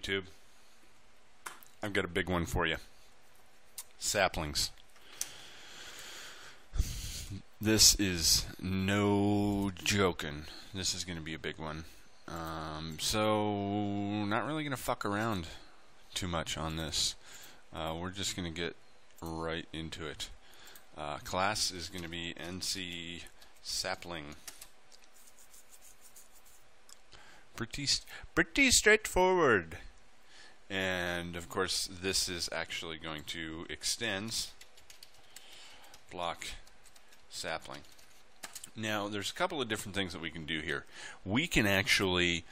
YouTube. I've got a big one for you. Saplings. This is no joking. This is going to be a big one. So not really going to fuck around too much on this. We're just going to get right into it. Class is going to be NC Sapling. Pretty straightforward. And of course this is actually going to extends block sapling. Now there's a couple of different things that we can do here. We can actually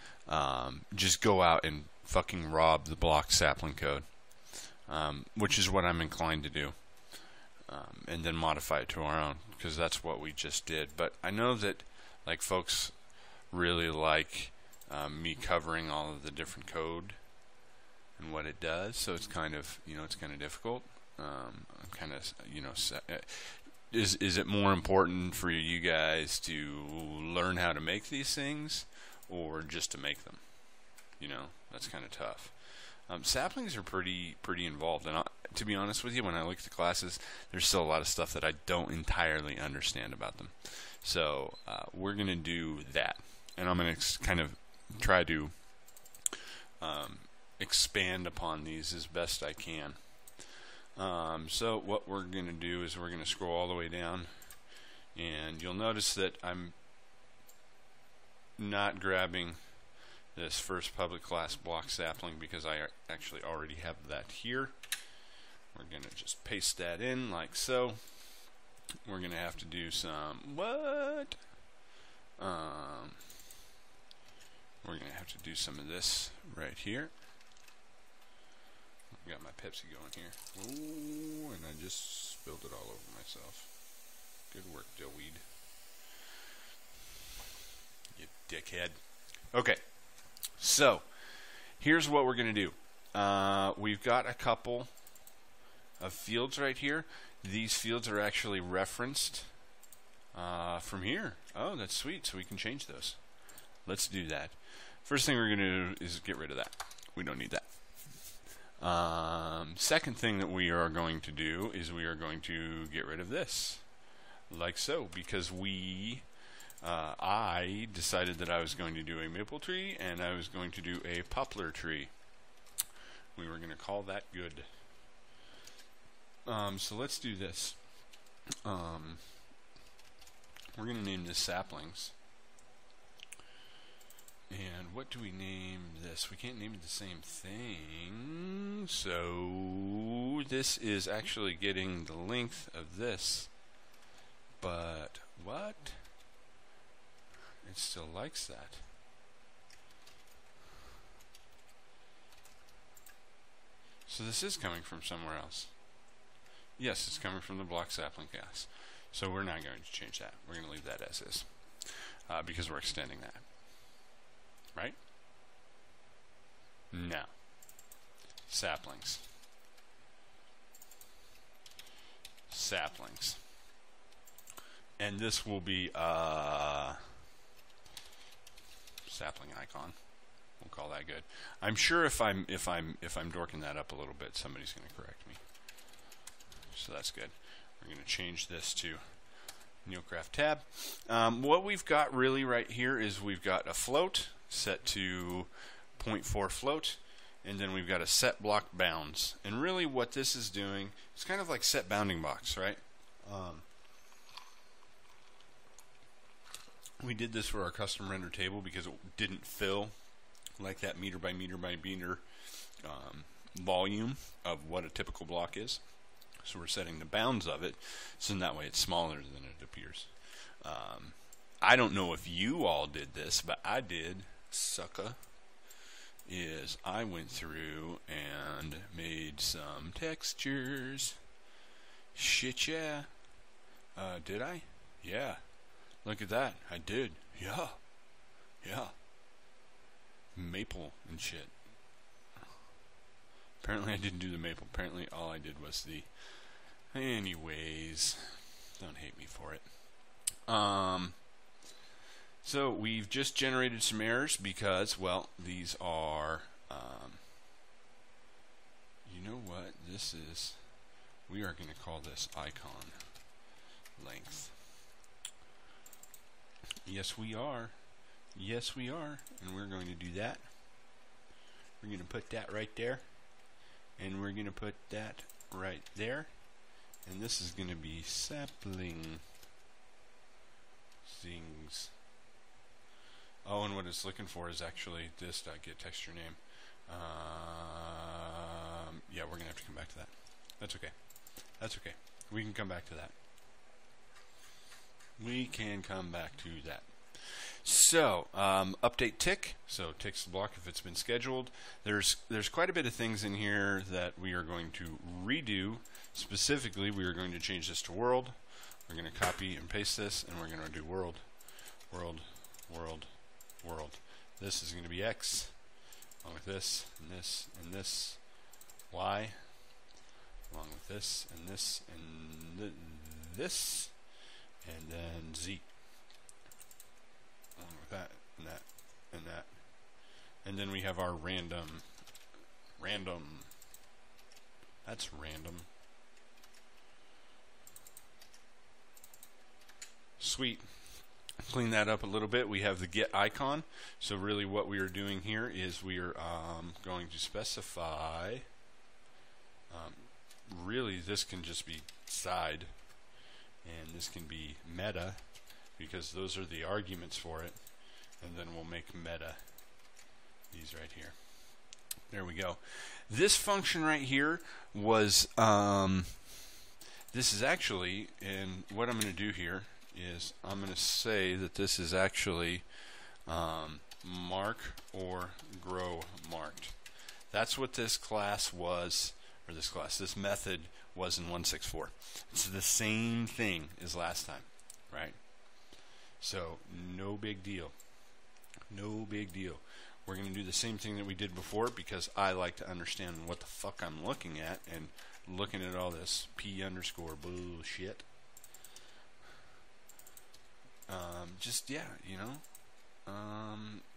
just go out and fucking rob the block sapling code, which is what I'm inclined to do, and then modify it to our own, because that's what we just did. But I know that like folks really like me covering all of the different code and what it does, so it's kind of, it's kind of difficult. Kind of, is it more important for you guys to learn how to make these things, or just to make them? That's kind of tough. Saplings are pretty involved, and to be honest with you, when I look at the classes, there's still a lot of stuff that I don't entirely understand about them. So we're going to do that, and I'm going to kind of try to expand upon these as best I can. So what we're going to do is we're going to scroll all the way down, and you'll notice that I'm not grabbing this first public class block sapling because I actually already have that here. We're going to just paste that in like so. We're going to have to do some we're going to have to do some of this right here. I've got my Pepsi going here. Ooh, and I just spilled it all over myself. Good work, Dillweed. You dickhead. Okay, so here's what we're going to do. We've got a couple of fields right here. These fields are actually referenced from here. Oh, that's sweet. So we can change those. Let's do that. First thing we're going to do is get rid of that. We don't need that. Second thing that we are going to do is we are going to get rid of this, like so, because I decided that I was going to do a maple tree and I was going to do a poplar tree. We were going to call that good. So let's do this. We're going to name this Saplings. And what do we name this? We can't name it the same thing. So this is actually getting the length of this. But what? It still likes that. So this is coming from somewhere else. Yes, it's coming from the block sapling class. So we're not going to change that. We're going to leave that as is, because we're extending that. Right? Now, saplings. Saplings. And this will be a sapling icon. We'll call that good. I'm sure if I'm dorking that up a little bit, somebody's going to correct me. So that's good. We're going to change this to Neocraft tab. What we've got really right here is we've got a float set to 0.4 float, and then we've got a set block bounds. And really what this is doing, it's kind of like set bounding box, right? We did this for our custom render table because it didn't fill like that meter by meter by meter volume of what a typical block is. So we're setting the bounds of it, so in that way it's smaller than it appears. I don't know if you all did this, but I did. Sucker. Is I went through and made some textures. Shit, yeah. Did I? Yeah. Look at that. I did. Yeah. Yeah. Maple and shit. Apparently I didn't do the maple. Apparently all I did was the... Anyways. Don't hate me for it. So we've just generated some errors because, well, these are You know what this is? We are going to call this icon length. Yes, we are. Yes, we are. And we're going to do that. We're going to put that right there. And we're going to put that right there. And this is going to be sapling things. Oh, and what it's looking for is actually this .get texture name. Yeah, we're going to have to come back to that. That's okay. That's okay. We can come back to that. We can come back to that. So, update tick. So, ticks the block if it's been scheduled. There's quite a bit of things in here that we are going to redo. Specifically, we are going to change this to world. We're going to copy and paste this, and we're going to do world, world, world, world. This is going to be X, along with this, and this, and this. Y, along with this, and this, and this, and then Z. Along with that, and that, and that. And then we have our random. That's random. Sweet. Clean that up a little bit. We have the get icon. So really what we are doing here is we are going to specify, really this can just be side, and this can be meta, because those are the arguments for it. And then we'll make meta these right here. There we go. This function right here was, this is actually, and what I'm going to do here is I'm going to say that this is actually mark or grow marked. That's what this class was, or this method was in 164. It's the same thing as last time, right? So no big deal. No big deal. We're going to do the same thing that we did before, because I like to understand what the fuck I'm looking at, and looking at all this P underscore bullshit. Just, yeah, you know,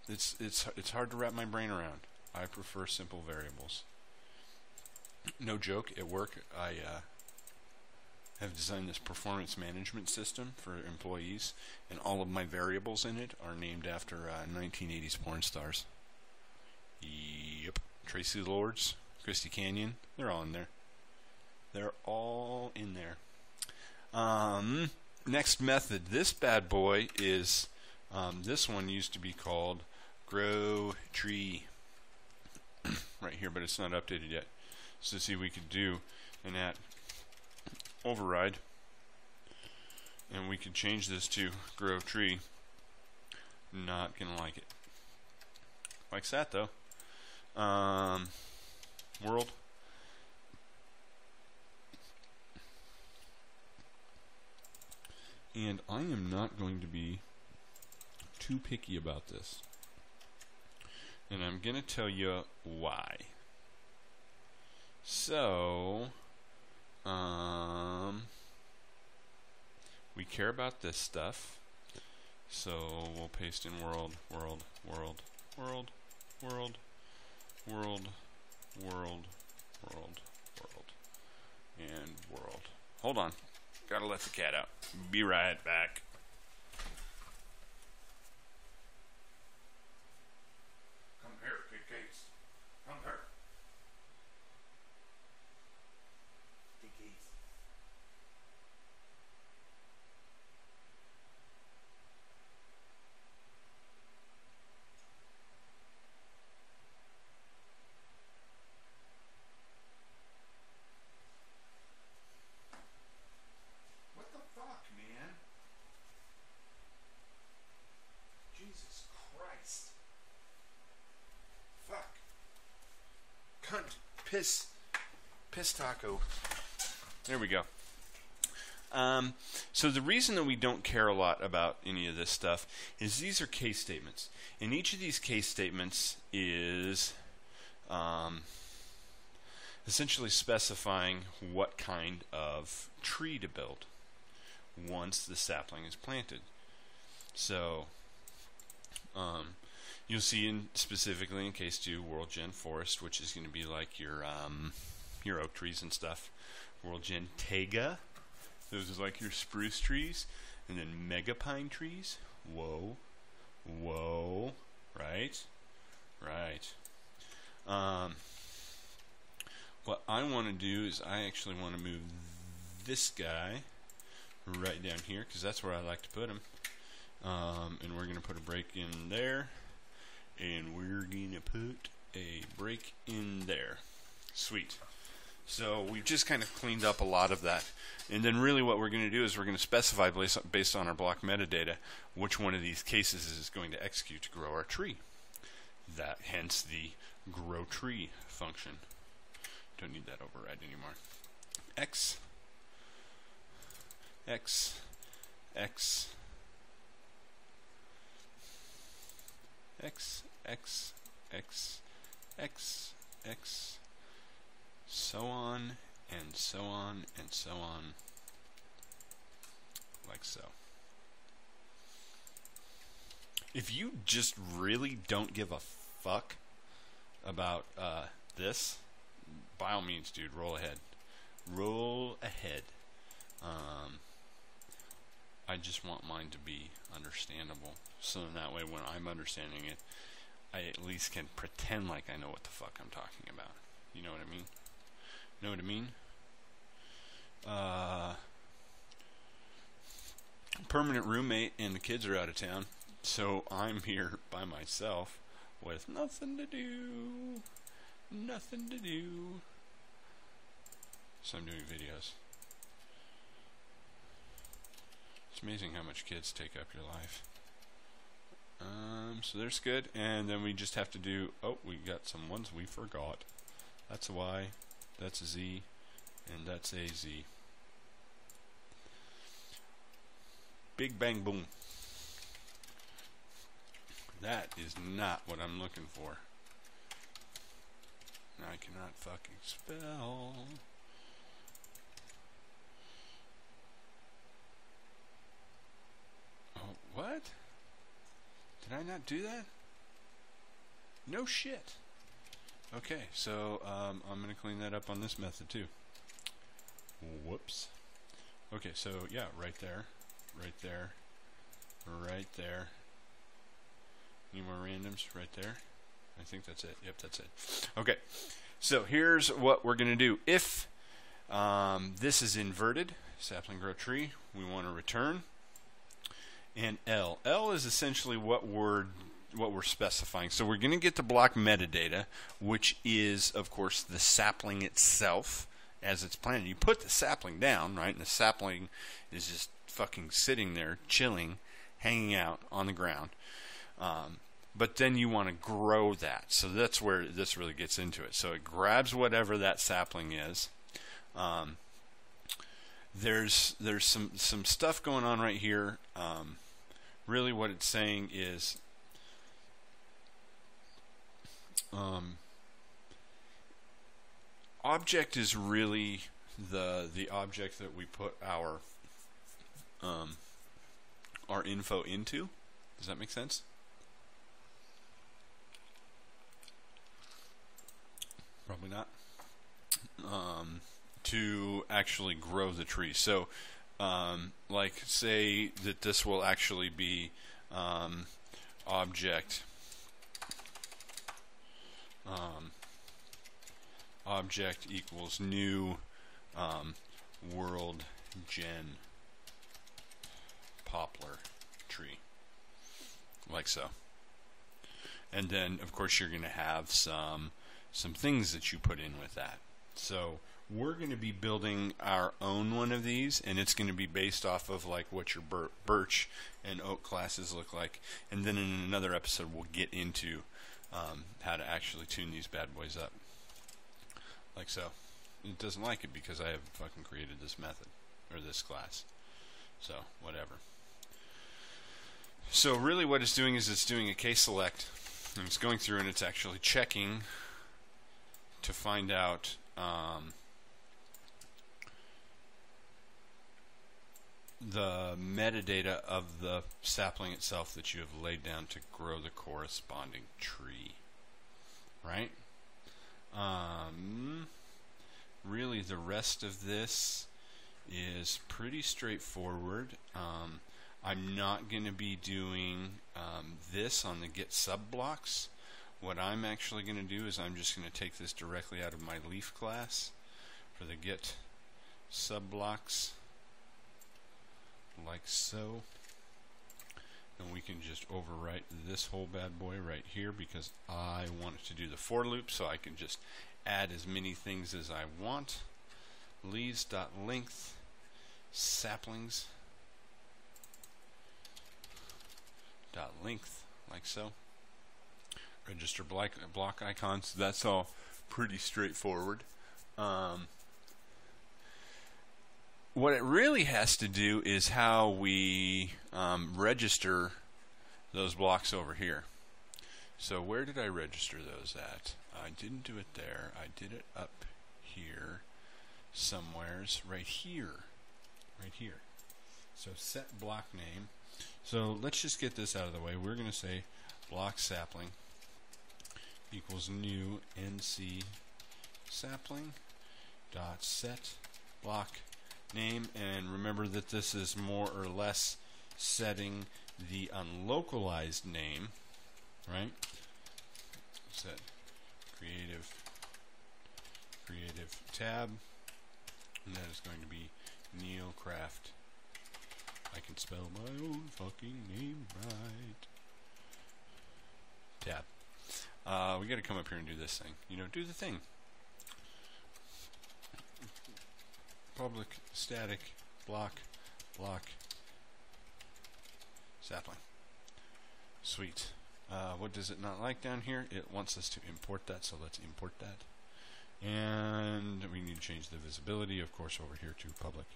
it's hard to wrap my brain around. I prefer simple variables. No joke, at work I have designed this performance management system for employees, and all of my variables in it are named after 1980s porn stars. Yep. Tracy Lords, Christy Canyon, they're all in there. They're all in there. Next method, this bad boy is, this one used to be called grow tree right here, but it's not updated yet. So see, we could do an at override, and we could change this to grow tree. Not gonna like it. Likes that though. World. And I am not going to be too picky about this. And I'm going to tell you why. So, we care about this stuff. So we'll paste in world, world, world, world, world, world, world, world, world, and world. Hold on. Gotta let the cat out. Be right back. Come here, Kit Gates. Come here. Kit Gates. Jesus Christ. Fuck. Cunt. Piss. Piss taco. There we go. So the reason that we don't care a lot about any of this stuff is these are case statements. And each of these case statements is essentially specifying what kind of tree to build once the sapling is planted. So you'll see specifically in case 2 World Gen Forest, which is going to be like your your oak trees and stuff. World Gen Taiga, those are like your spruce trees. And then mega pine trees. Whoa. Whoa. Right? Right. What I want to do is I actually want to move this guy right down here, because that's where I like to put him. And we're going to put a break in there. And we're going to put a break in there. Sweet. So we've just kind of cleaned up a lot of that. And then really what we're going to do is we're going to specify based on our block metadata which one of these cases is going to execute to grow our tree. That hence the grow tree function. Don't need that override anymore. X X X X X X X X, so on and so on and so on, like so. If you just really don't give a fuck about this, by all means, dude, roll ahead. Roll ahead. I just want mine to be understandable, so that way when I'm understanding it, I at least can pretend like I know what the fuck I'm talking about. You know what I mean? Know what I mean? Permanent roommate and the kids are out of town, so I'm here by myself with nothing to do. Nothing to do. So I'm doing videos. It's amazing how much kids take up your life. So there's good, and then we just have to do, oh, we got some ones we forgot. That's a Y, that's a Z, and that's a Z. Big bang boom. That is not what I'm looking for. I cannot fucking spell. Oh, what? Did I not do that? No shit. Okay, so I'm going to clean that up on this method too. Whoops. Okay, so yeah, right there, right there, right there. Any more randoms? Right there. I think that's it. Yep, that's it. Okay, so here's what we're going to do. If this is inverted, sapling grow tree, we want to return. And L. L is essentially what we're specifying. So we're going to get the block metadata, which is, of course, the sapling itself as it's planted. You put the sapling down, right? And the sapling is just fucking sitting there, chilling, hanging out on the ground. But then you want to grow that. So that's where this really gets into it. So it grabs whatever that sapling is. There's some stuff going on right here. Really what it's saying is object is really the object that we put our info into. Does that make sense? Probably not. To actually grow the tree. So, like, say that this will actually be object object equals new world gen poplar tree, like so. And then, of course, you're going to have some things that you put in with that. So we're going to be building our own one of these, and it's going to be based off of like what your birch and oak classes look like. And then in another episode, we'll get into how to actually tune these bad boys up, like so. It doesn't like it because I haven't fucking created this method or this class. So whatever. So really, what it's doing is it's doing a case select, and it's going through and it's actually checking to find out the metadata of the sapling itself that you have laid down to grow the corresponding tree, right? really the rest of this is pretty straightforward. I'm not going to be doing this on the get sub blocks. What I'm actually going to do is I'm just going to take this directly out of my leaf class for the get sub blocks, like so. And we can just overwrite this whole bad boy right here because I want it to do the for loop, so I can just add as many things as I want. Leads.length saplings .length, like so. Register block icons. That's all pretty straightforward. What it really has to do is how we register those blocks over here. So where did I register those at? I didn't do it there. I did it up here somewheres. Right here. Right here. So set block name. So let's just get this out of the way. We're going to say block sapling equals new nc sapling dot set block name, and remember that this is more or less setting the unlocalized name, right? Set creative tab, and that is going to be Neocraft. I can spell my own fucking name right. Tab. We got to come up here and do this thing. You know, do the thing. Public static block sapling. Sweet. What does it not like down here? It wants us to import that, so let's import that. And we need to change the visibility, of course, over here to public.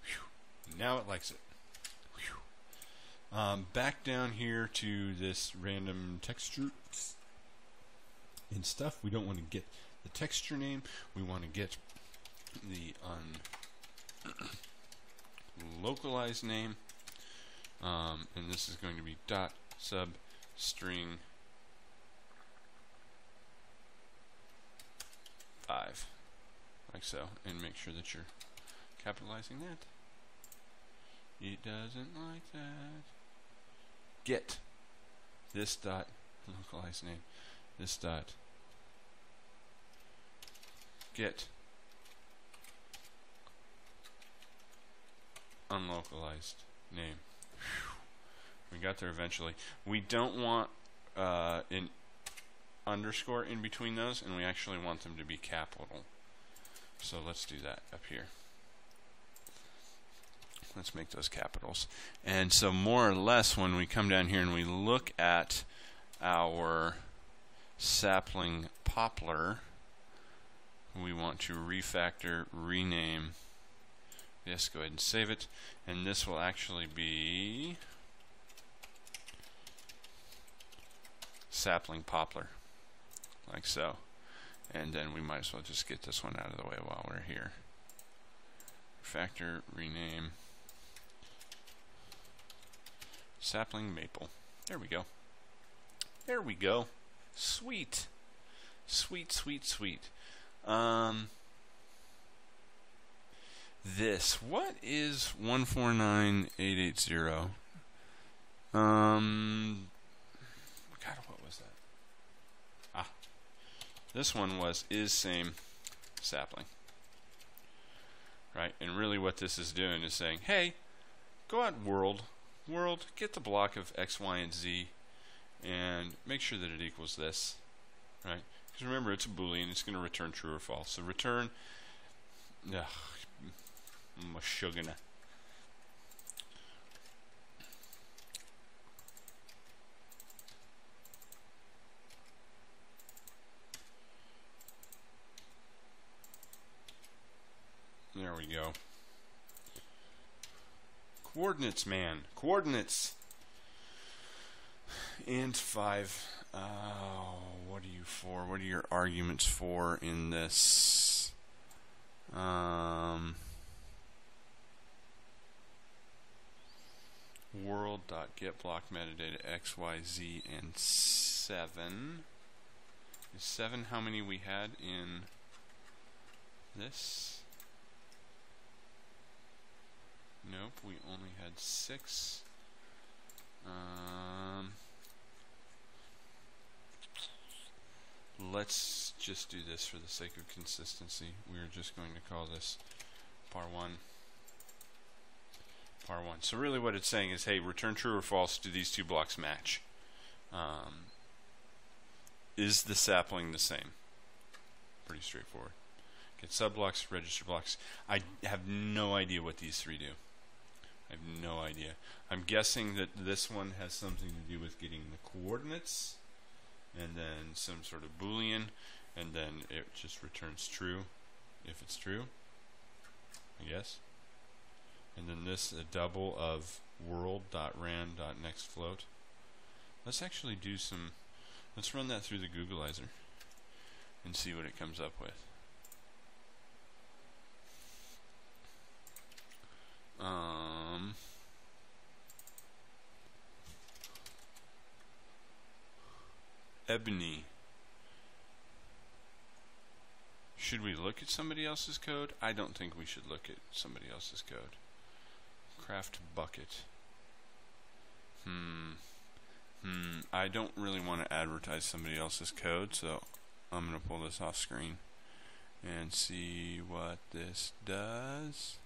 Whew. Now it likes it. Back down here to this random texture and stuff. We don't want to get the texture name. We want to get the localized name, and this is going to be dot sub string 5, like so, and make sure that you're capitalizing that. It doesn't like that. Get this dot localized name. This dot get unlocalized name. Whew. We got there eventually. We don't want an underscore in between those, and we actually want them to be capital. So let's do that up here. Let's make those capitals. And so more or less when we come down here and we look at our sapling poplar, we want to refactor, rename. Yes, go ahead and save it. And this will actually be sapling poplar, like so. And then we might as well just get this one out of the way while we're here. Refactor, rename, sapling maple. There we go. There we go. Sweet. Sweet, sweet, sweet. This. What is 149880? God, what was that? Ah. This one was is same sapling. Right? And really what this is doing is saying, hey, go out world, get the block of X, Y, and Z, and make sure that it equals this. Right? Because remember, it's a Boolean. It's going to return true or false. So return... Mashugana. There we go. Coordinates, man. Coordinates. Int 5. What are you for? What are your arguments for in this? World.getBlock metadata X, Y, Z, and 7. Is 7 how many we had in this. Nope, we only had 6. Let's just do this for the sake of consistency. We're just going to call this par 1. Par 1. So really what it's saying is, hey, return true or false, do these 2 blocks match? Is the sapling the same? Pretty straightforward. Get subblocks, register blocks. I have no idea what these 3 do. I have no idea. I'm guessing that this one has something to do with getting the coordinates, and then some sort of Boolean, and then it just returns true if it's true, I guess. And then this, a double of world.ran.nextFloat. Let's actually do some, let's run that through the Googleizer and see what it comes up with. Ebony. Should we look at somebody else's code? I don't think we should look at somebody else's code. Craft bucket. I don't really want to advertise somebody else's code, so I'm going to pull this off screen and see what this does.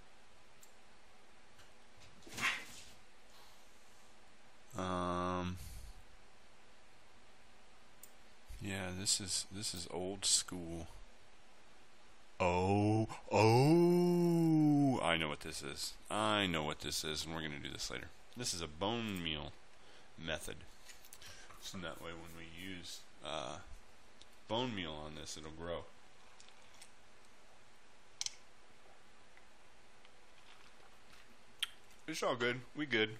Yeah, this is old school. Oh, I know what this is. I know what this is, and we're going to do this later. This is a bone meal method. So that way when we use bone meal on this, it'll grow. It's all good. We good.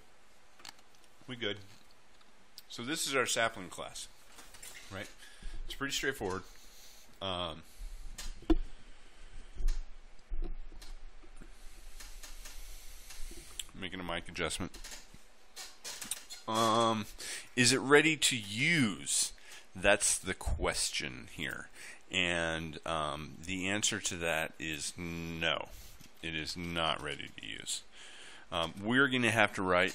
So this is our sapling class, right? It's pretty straightforward. Making a mic adjustment. Is it ready to use? That's the question here. And the answer to that is no. It is not ready to use. We're going to have to write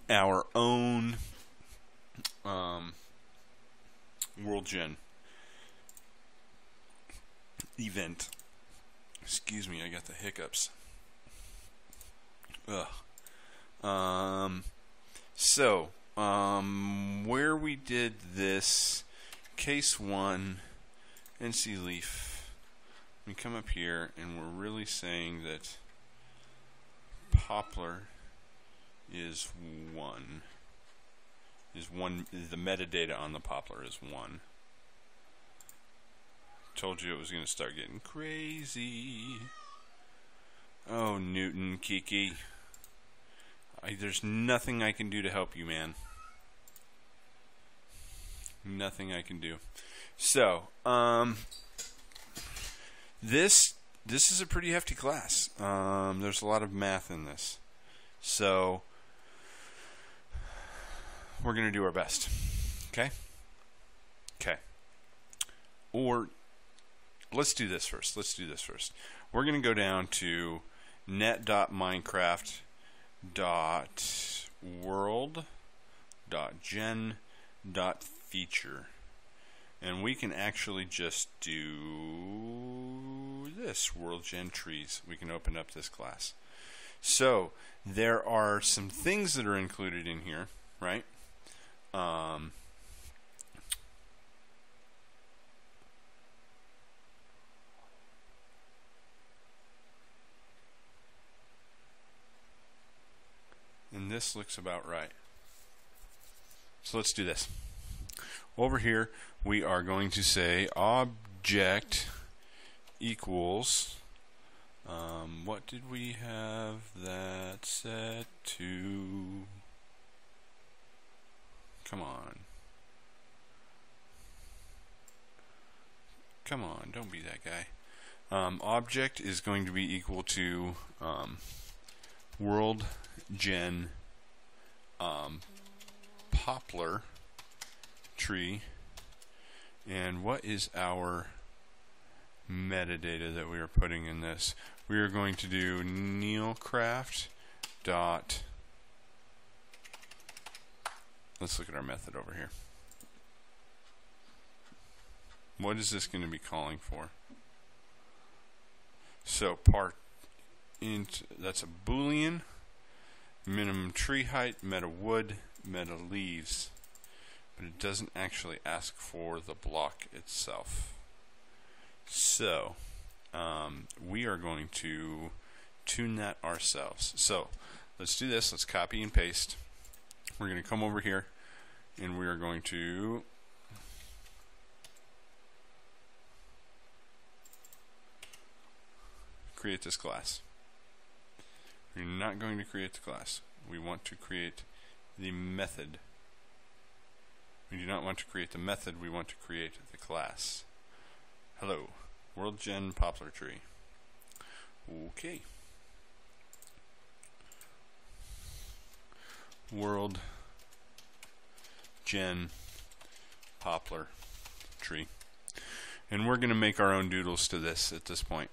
our own WorldGen event. Excuse me, I got the hiccups. Where we did this, case 1, NC Leaf, we come up here and we're really saying that poplar is 1. The metadata on the poplar is 1. Told you it was going to start getting crazy. Oh, Newton, Kiki. There's nothing I can do to help you, man. Nothing I can do. So, this is a pretty hefty class. There's a lot of math in this. So, we're going to do our best. Okay? Okay. Or, let's do this first. We're going to go down to net.minecraft.world.gen.feature. And we can actually just do this, WorldGen trees. We can open up this class. So, there are some things that are included in here, right? And this looks about right. So let's do this. Over here, we are going to say object equals, what did we have that set to? Come on. Come on, don't be that guy. Object is going to be equal to WorldGen poplar tree, And what is our metadata that we are putting in this? We are going to do neilcraft dot. Let's look at our method over here. What is this going to be calling for? So part int, that's a boolean, minimum tree height, meta wood, meta leaves, but it doesn't actually ask for the block itself. So we are going to tune that ourselves. So let's do this. Let's copy and paste. We're going to come over here and we are going to create this class. We're not going to create the class. We want to create the method. We do not want to create the method, we want to create the class. Hello, WorldGen poplar tree. Okay. WorldGen poplar tree. And we're going to make our own doodles to this at this point.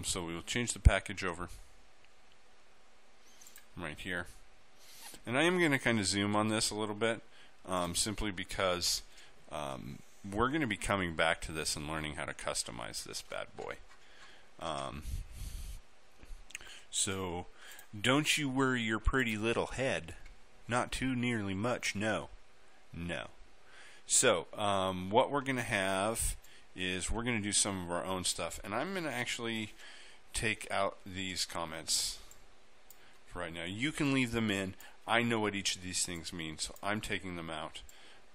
So we will change the package over right here. And I am going to kind of zoom on this a little bit, simply because we're going to be coming back to this and learning how to customize this bad boy. So don't you worry your pretty little head. Not too nearly much, no. No. So what we're going to have is we're going to do some of our own stuff, and I'm going to actually take out these comments for right now. You can leave them in. I know what each of these things mean, so I'm taking them out.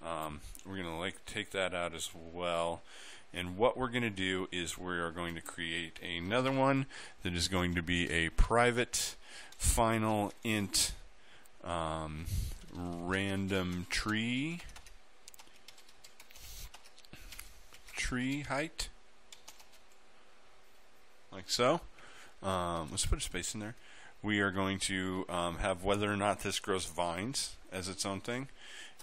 We're going to take that out as well, and what we're going to do is we are going to create another one that is going to be a private final int random tree height, like so. Let's put a space in there. We are going to have whether or not this grows vines as its own thing,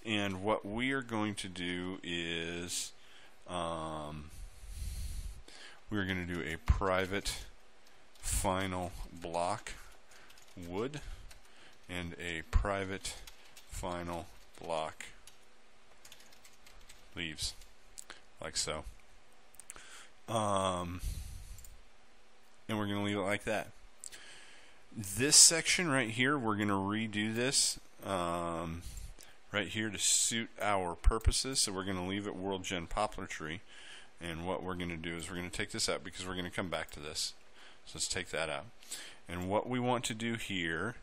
and what we are going to do is we are going to do a private final block wood and a private final block leaves, like so. And we're going to leave it like that. This section right here, we're going to redo this right here to suit our purposes. So we're going to leave it WorldGen poplar tree. And what we're going to do is we're going to take this out because we're going to come back to this. So let's take that out. And what we want to do here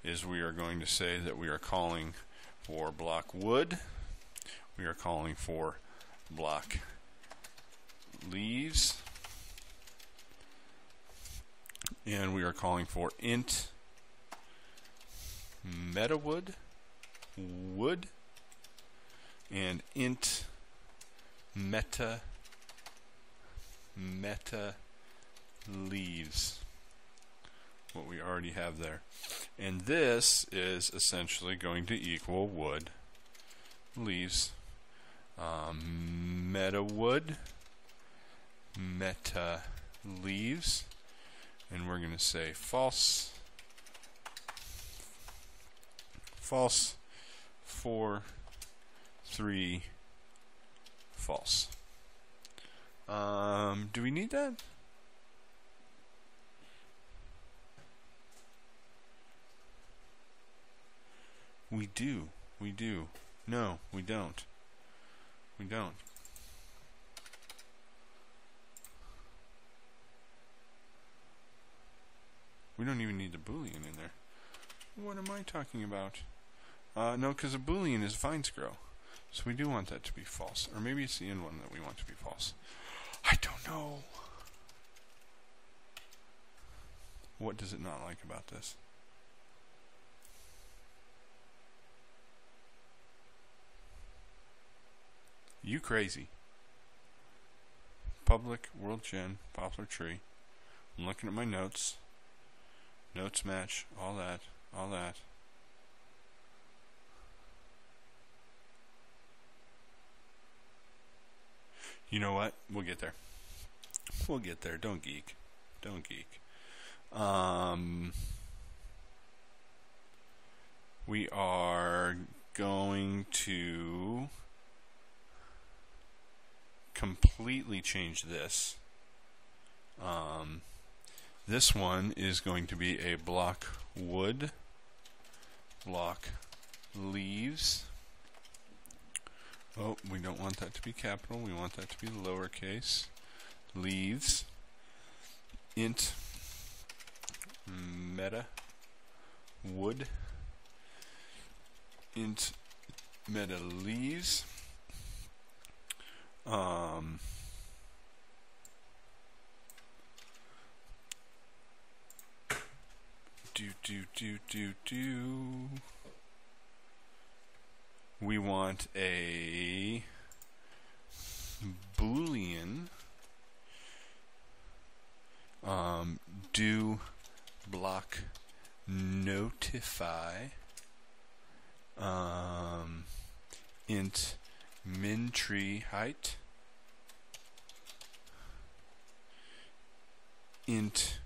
is we are going to say that we are calling for block wood. We are calling for block leaves, and we are calling for int meta wood and int meta leaves, what we already have there. And this is essentially going to equal wood leaves meta wood meta leaves, and we're going to say false 4 3 false. Do we need that? We do. No, we don't. We don't. We don't even need the boolean in there. What am I talking about? No, because a boolean is vines grow. So we do want that to be false. Or maybe it's the end one that we want to be false. I don't know. What does it not like about this? You crazy. Public WorldGen poplar tree. I'm looking at my notes. Notes match, all that. You know what? We'll get there. We'll get there. Don't geek. Don't geek. We are going to completely change this. This one is going to be a block wood, block leaves. Oh, we don't want that to be capital. We want that to be lowercase. Leaves. Int meta wood. Int meta leaves. We want a Boolean do block notify int min tree height int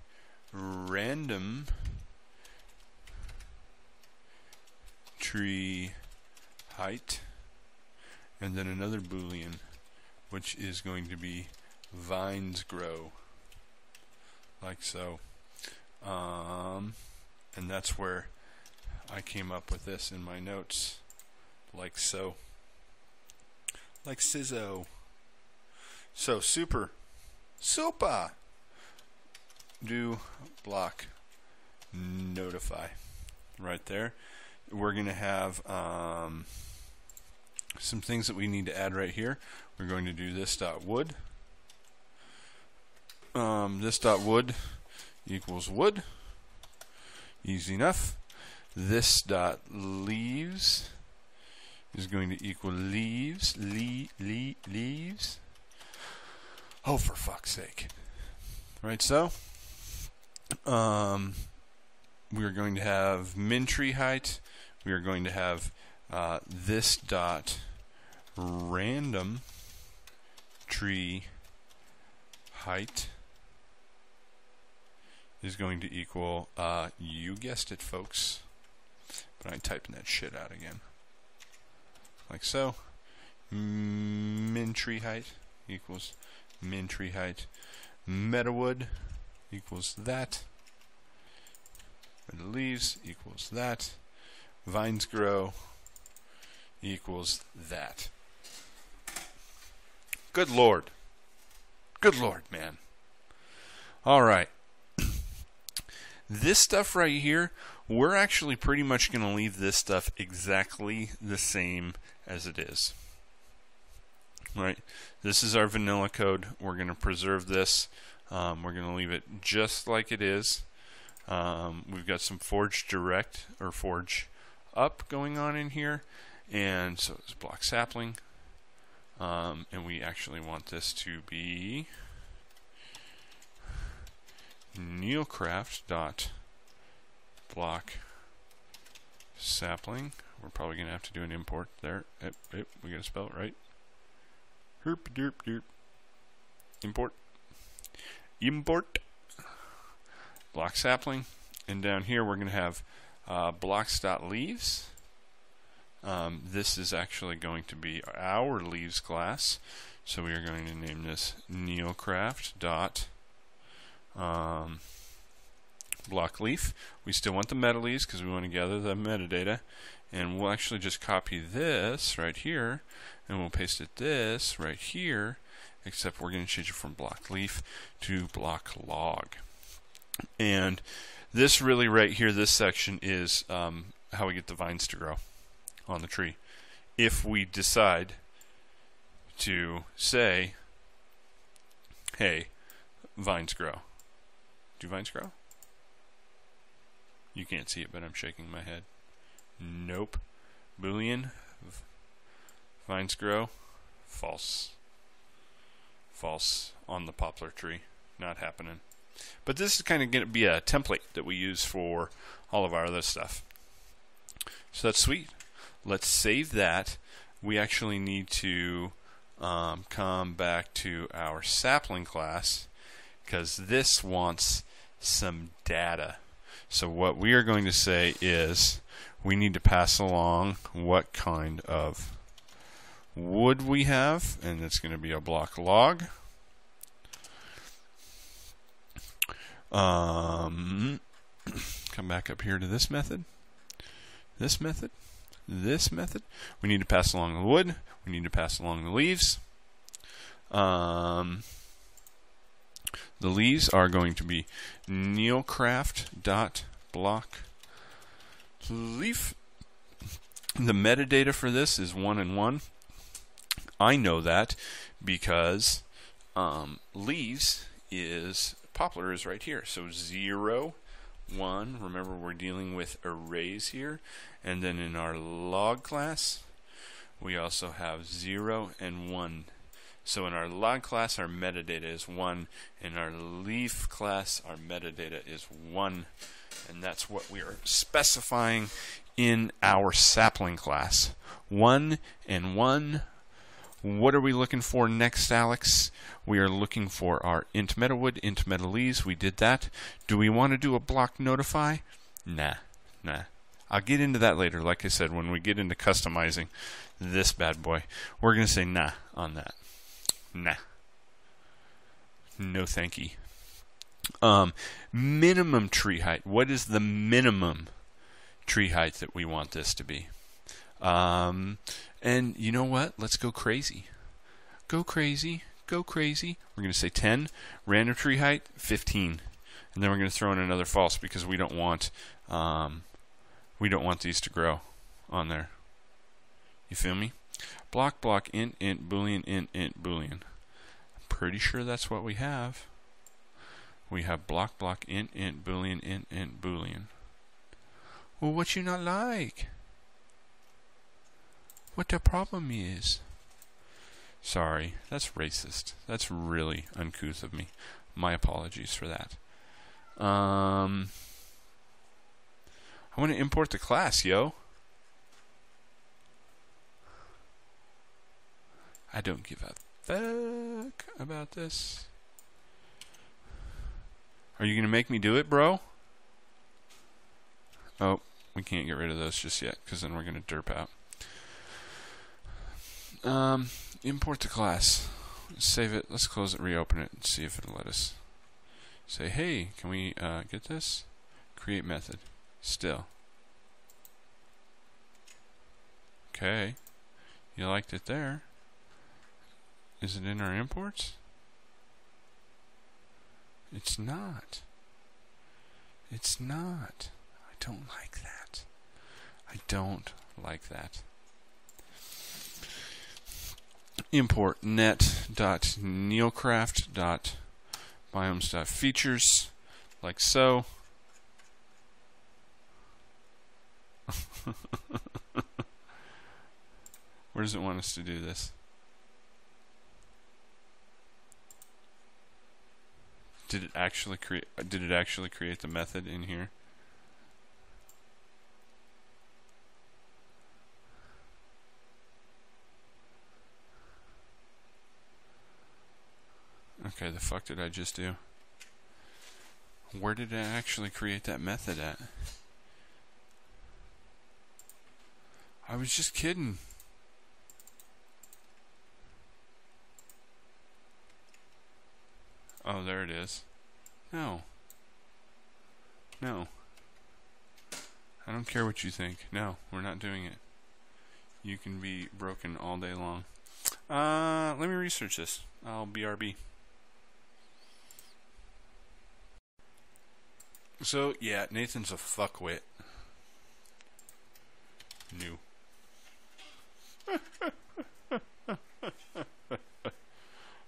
random tree height, and then another Boolean which is going to be vines grow, like so. And that's where I came up with this in my notes, like so. Like sizzo. So super do block notify right there. We're going to have some things that we need to add right here. We're going to do this dot wood. This dot wood equals wood. Easy enough. This dot leaves is going to equal leaves. Leaves. Oh, for fuck's sake. Right, so we are going to have min tree height. We are going to have this dot random tree height is going to equal, you guessed it, folks, but I'm typing that shit out again, like so. Min tree height equals min tree height. Metawood equals that. Meta leaves equals that. Vines grow equals that. Good Lord. Good Lord, man. All right. This stuff right here, we're actually pretty much going to leave this stuff exactly the same as it is. Right? This is our vanilla code. We're going to preserve this. We're going to leave it just like it is. We've got some forge direct or forge up going on in here, and so it's block sapling, and we actually want this to be neocraft dot block sapling. We're probably going to have to do an import there. We got to spell it right. Herp derp derp. Import block sapling, and down here we're going to have blocks.leaves. This is actually going to be our leaves class, so we are going to name this neocraft dot block leaf. We still want the meta leaves because we want to gather the metadata, and we'll actually just copy this right here and we'll paste it this right here, except we're going to change it from block leaf to block log. And this really right here, this section is how we get the vines to grow on the tree. If we decide to say, hey, vines grow. Do vines grow? You can't see it, but I'm shaking my head. Nope. Boolean. Vines grow. False. False on the poplar tree. Not happening. But this is kind of going to be a template that we use for all of our other stuff. So that's sweet. Let's save that. We actually need to come back to our sapling class, because this wants some data. So what we are going to say is we need to pass along what kind of wood we have, and it's going to be a block log. Come back up here to this method, this method, this method. We need to pass along the wood. We need to pass along the leaves. The leaves are going to be neocraft.block leaf. The metadata for this is 1 and 1. I know that because leaves is poplar is right here. So 0, 1. Remember, we're dealing with arrays here. And then in our log class, we also have 0 and 1. So in our log class, our metadata is 1. In our leaf class, our metadata is 1. And that's what we are specifying in our sapling class. 1 and 1. What are we looking for next, Alex? We are looking for our int meta wood, int meta leaves. We did that. Do we want to do a block notify? Nah. I'll get into that later. Like I said, when we get into customizing this bad boy, we're going to say nah on that. Nah. No thank you. Minimum tree height. What is the minimum tree height that we want this to be? And you know what? Let's go crazy. Go crazy. Go crazy. We're going to say 10. Random tree height, 15. And then we're going to throw in another false because we don't want these to grow on there. You feel me? Block, int, boolean, int, boolean. I'm pretty sure that's what we have. We have block, int, boolean, int, boolean. Well, what you not like? What the problem is? Sorry, that's racist. That's really uncouth of me. My apologies for that. I want to import the class, yo. I don't give a fuck about this. Are you going to make me do it, bro? Oh, we can't get rid of those just yet, because then we're going to derp out. Import the class. Save it. Let's close it, reopen it, and see if it'll let us. Say, hey, can we get this? Create method. Still. Okay. You liked it there. Is it in our imports? It's not. It's not. I don't like that. I don't like that. Import net.neocraft.biomes.features like so. Where does it want us to do this? Did it actually create the method in here? Okay, the fuck did I just do? Where did it actually create that method at? I was just kidding. Oh, there it is. No. No. I don't care what you think. No, we're not doing it. You can be broken all day long. Let me research this. I'll BRB. So, yeah, Nathan's a fuckwit. New.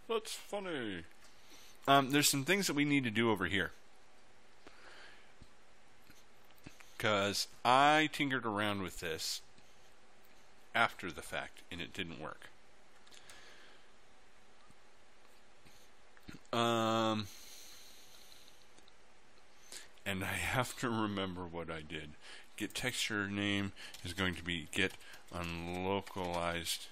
That's funny. There's some things that we need to do over here. Because I tinkered around with this after the fact, and it didn't work. And I have to remember what I did. Get texture name is going to be get unlocalized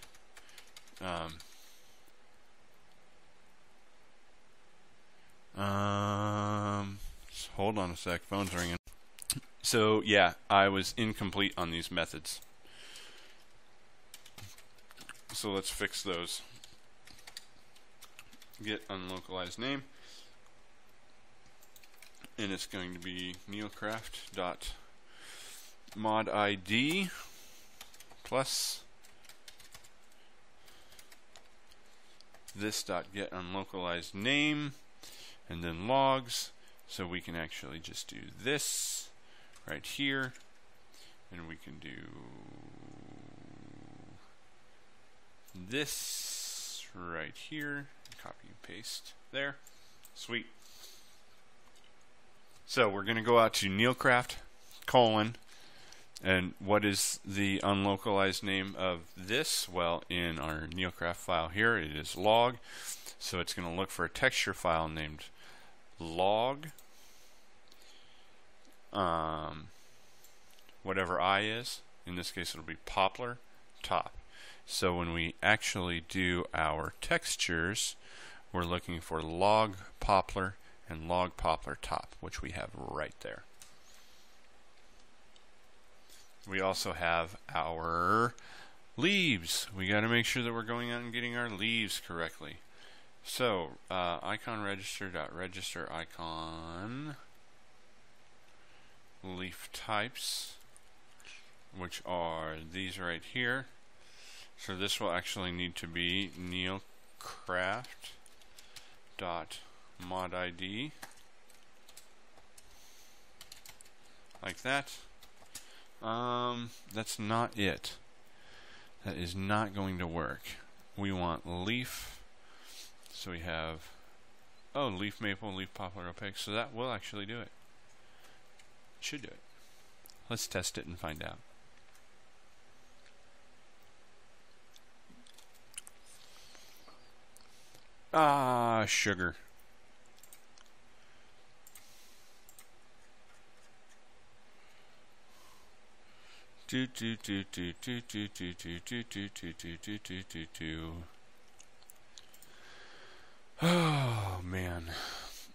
Hold on a sec, phone's ringing. So yeah, I was incomplete on these methods. So let's fix those. Get unlocalized name, and it's going to be neocraft.modid plus this.get unlocalized name, and then logs. So we can actually just do this right here, and we can do this right here. Copy and paste there. Sweet. So we're going to go out to neocraft : and what is the unlocalized name of this? Well, in our neocraft file here, it is log. So it's going to look for a texture file named log, whatever I is. In this case, it'll be poplar top. So when we actually do our textures, we're looking for log poplar and log poplar top, which we have right there. We also have our leaves. We got to make sure that we're going out and getting our leaves correctly. So icon register icon leaf types, which are these right here. So this will actually need to be neocraft.modid, like that. That's not it. That is not going to work. We want leaf. So we have, oh, leaf maple, leaf poplar, opaque. So that will actually do it. Should do it. Let's test it and find out. Ah, sugar. Oh man.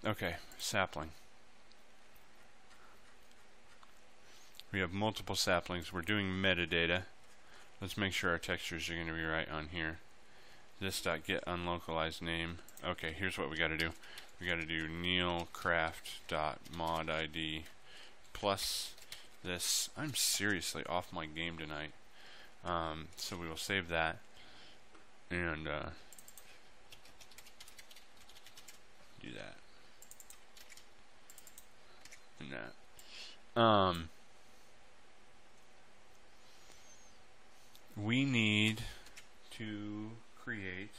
Okay, sapling. We have multiple saplings. We're doing metadata. Let's make sure our textures are going to be right on here. This.get unlocalized name. Okay, here's what we got to do. We got to do neocraft.modid plus this. I'm seriously off my game tonight. So we will save that and do that and that. We need to create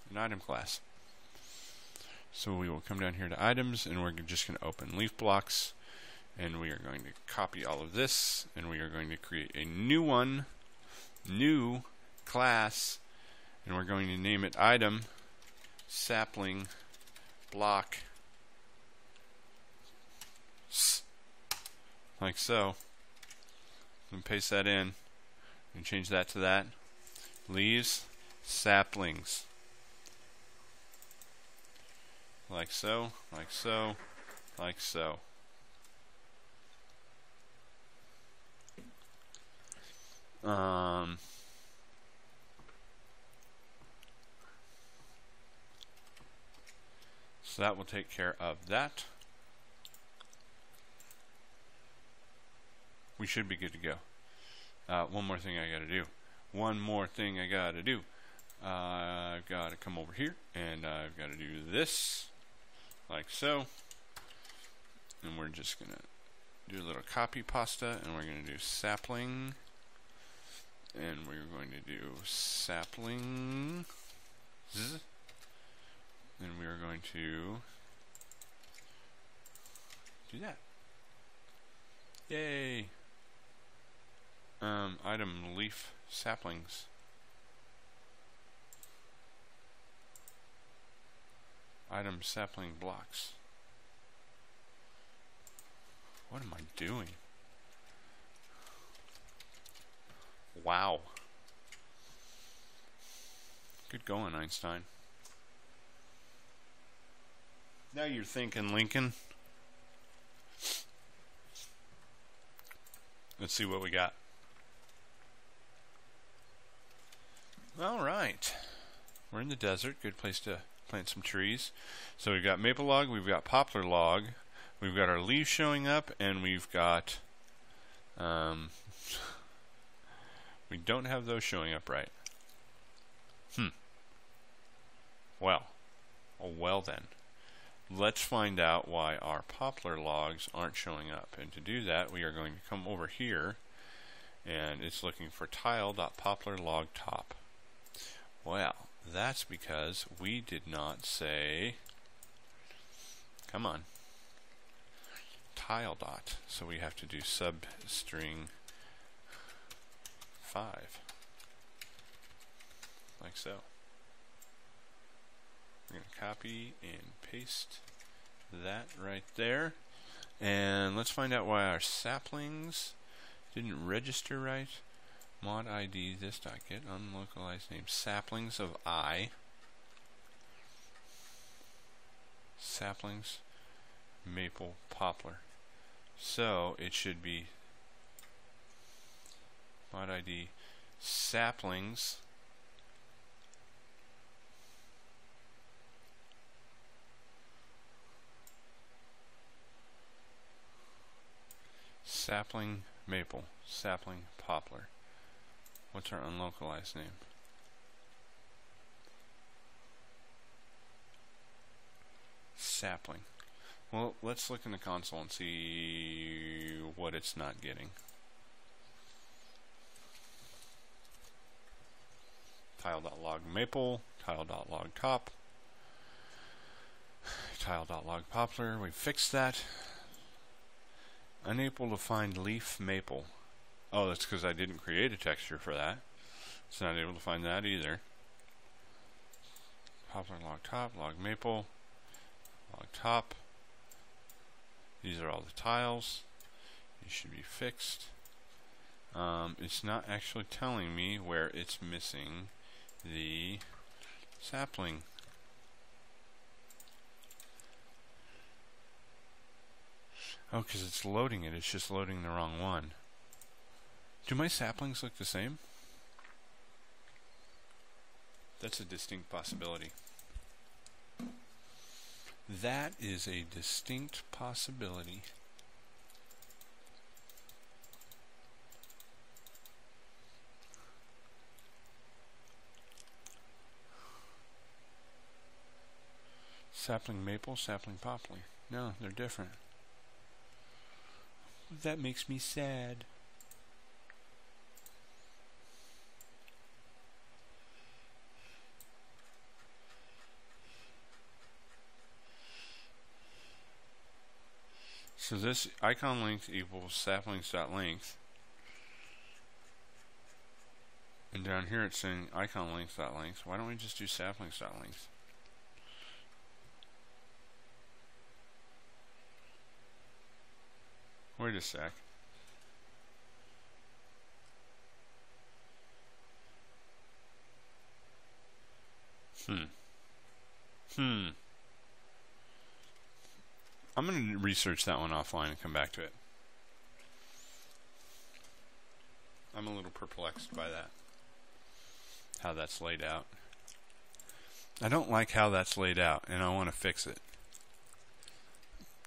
an item class. So we will come down here to items, and we're just going to open leaf blocks, and we are going to copy all of this, and we are going to create a new one, new class, and we're going to name it item sapling block, like so. And paste that in and change that to that. Leaves, saplings, like so, like so, like so. So that will take care of that. We should be good to go. One more thing I gotta do. I've gotta come over here and I've gotta do this, like so. And we're just gonna do a little copy pasta, and we're gonna do sapling, and we're going to do sapling, and we are going to do that. Yay! Item leaf saplings. Item sapling blocks. What am I doing? Wow. Good going, Einstein. Now you're thinking, Lincoln. Let's see what we got. All right. We're in the desert. Good place to plant some trees. So we've got maple log, we've got poplar log, we've got our leaves showing up, and we've got... we don't have those showing up right. Well. Oh, well then. Let's find out why our poplar logs aren't showing up. And to do that, we are going to come over here, and it's looking for tile.poplar log top. Well, that's because we did not say, come on, tile dot. So we have to do substring 5, like so. We're going to copy and paste that right there. And let's find out why our saplings didn't register right. Mod ID this.get unlocalized name saplings of I. Saplings maple poplar. So it should be mod ID saplings sapling maple, sapling poplar. What's our unlocalized name? Sapling. Well, let's look in the console and see what it's not getting. Tile.log maple, tile.log top, tile.log poplar. We fixed that. Unable to find leaf maple. Oh, that's because I didn't create a texture for that. It's not able to find that either. Poplar log top, log maple, log top. These are all the tiles. These should be fixed. It's not actually telling me where it's missing the sapling. Oh, because it's loading it. It's just loading the wrong one. Do my saplings look the same? That's a distinct possibility. That is a distinct possibility. Sapling maple, sapling poplar. No, they're different. That makes me sad. So this icon length equals saplings.length. And down here it's saying icon length.length. Why don't we just do saplings.length? Wait a sec. I'm going to research that one offline and come back to it. I'm a little perplexed by that. How that's laid out. I don't like how that's laid out, and I want to fix it.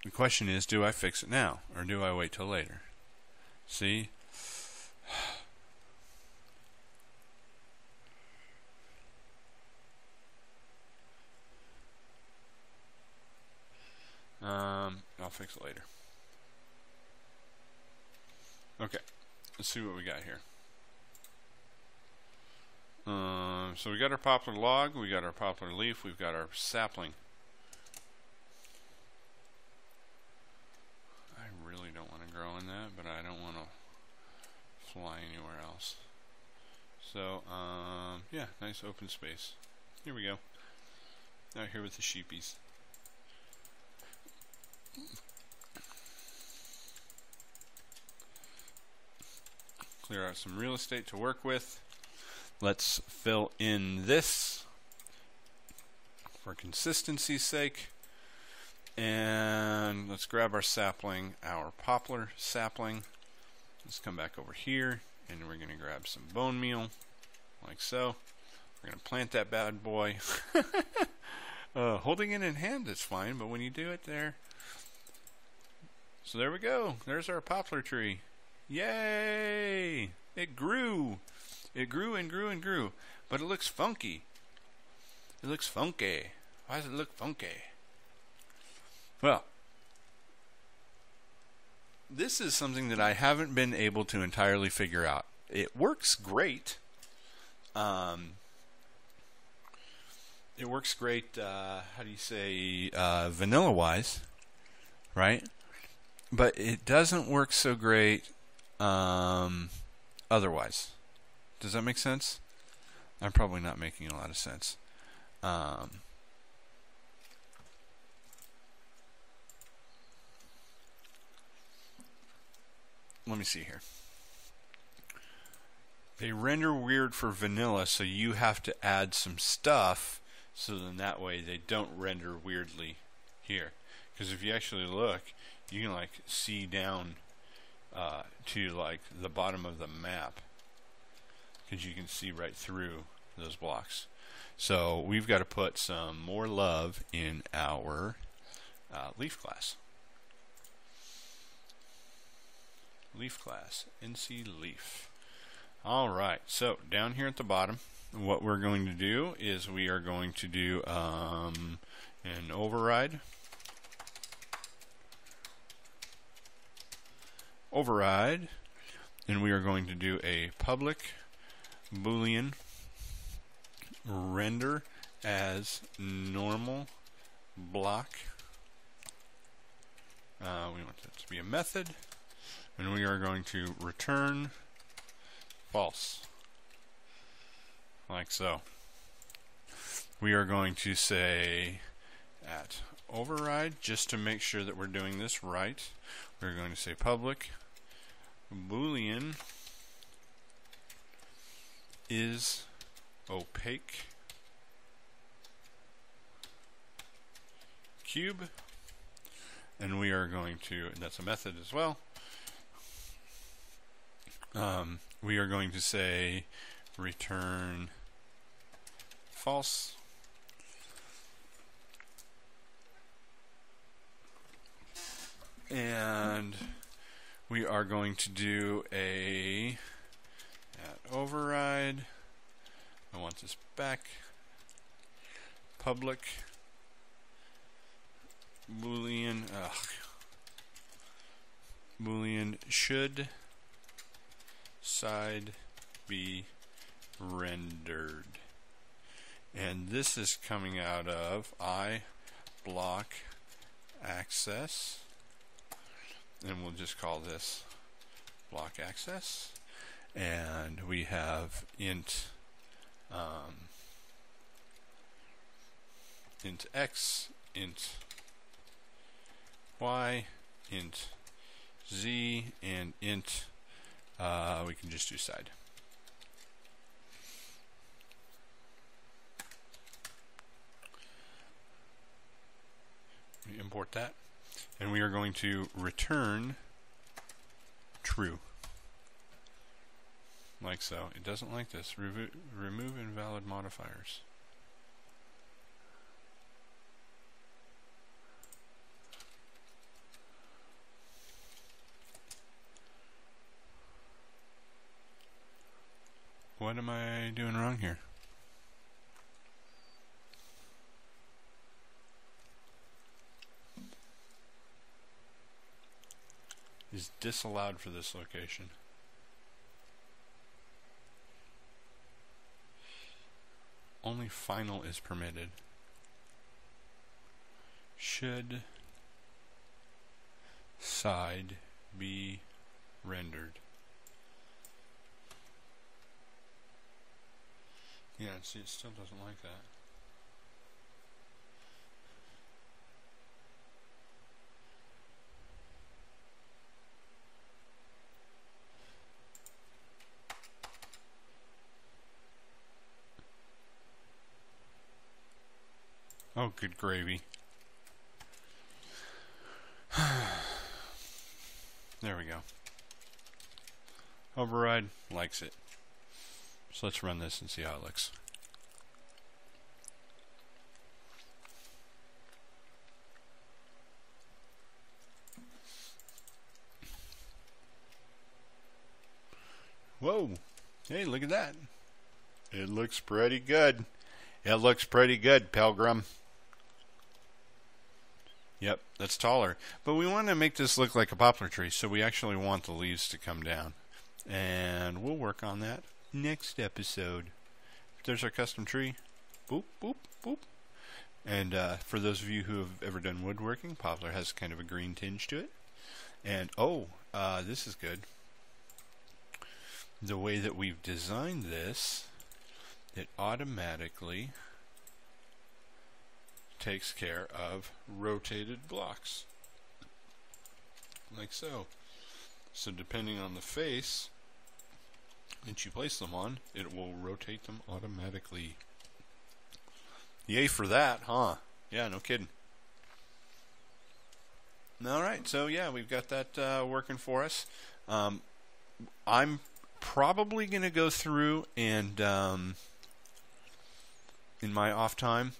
The question is, do I fix it now, or do I wait till later? See? I'll fix it later. Okay, let's see what we got here. So we got our poplar log, we got our poplar leaf, we've got our sapling. I really don't want to grow in that, but I don't want to fly anywhere else. So, yeah, nice open space. Here we go. Out here with the sheepies. Clear out some real estate to work with. Let's fill in this for consistency's sake. And let's grab our sapling, our poplar sapling. Let's come back over here, and we're going to grab some bone meal, like so. We're going to plant that bad boy. Holding it in hand is fine, but when you do it there. So there we go. There's our poplar tree. Yay! It grew. It grew and grew and grew. But it looks funky. It looks funky. Why does it look funky? Well, this is something that I haven't been able to entirely figure out. It works great. It works great, how do you say, vanilla-wise, right? But it doesn't work so great otherwise. Does that make sense? I'm probably not making a lot of sense. Let me see here. They render weird for vanilla, so you have to add some stuff so then that way they don't render weirdly here. Because if you actually look, you can like see down to like the bottom of the map, because you can see right through those blocks. So we've got to put some more love in our leaf class. Leaf class, NC Leaf. Alright, so down here at the bottom, what we're going to do is we are going to do an override. And we are going to do a public boolean render as normal block. We want that to be a method, and we are going to return false, like so. We are going to say at override, just to make sure that we're doing this right, we're going to say public boolean is opaque cube, and we are going to, and that's a method as well, we are going to say return false, and we are going to do a at override, I want this back, public boolean boolean should side be rendered, and this is coming out of I block access, and we'll just call this block access, and we have int int x, int y, int z, and int we can just do side. We import that, and we are going to return true, like so. It doesn't like this. Remove invalid modifiers. What am I doing wrong here? Is disallowed for this location. Only final is permitted. Should side be rendered? Yeah, see, it still doesn't like that. Oh, good gravy. There we go. Override likes it. So let's run this and see how it looks. Whoa. Hey, look at that. It looks pretty good. It looks pretty good, Pilgrim. Yep, that's taller. But we want to make this look like a poplar tree, so we actually want the leaves to come down. And we'll work on that next episode. There's our custom tree. Boop, boop, boop. And for those of you who have ever done woodworking, poplar has kind of a green tinge to it. And, this is good. The way that we've designed this, it automatically takes care of rotated blocks. Like so. So depending on the face that you place them on, it will rotate them automatically. Yay for that, huh? Yeah, no kidding. Alright, so yeah, we've got that working for us. I'm probably going to go through and in my off time,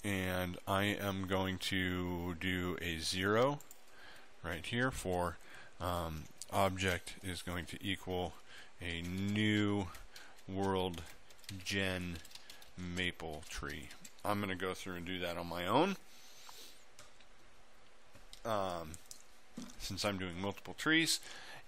and I am going to do a 0 right here for object is going to equal a new world gen maple tree. I'm going to go through and do that on my own, since I'm doing multiple trees.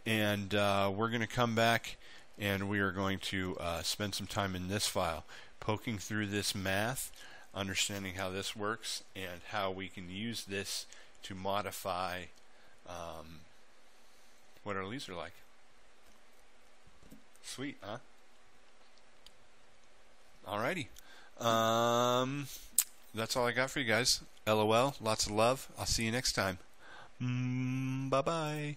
And we're going to come back and we are going to spend some time in this file poking through this math, understanding how this works and how we can use this to modify what our leaves are like. Sweet, huh? Alrighty. That's all I got for you guys. LOL, lots of love. I'll see you next time. Bye-bye.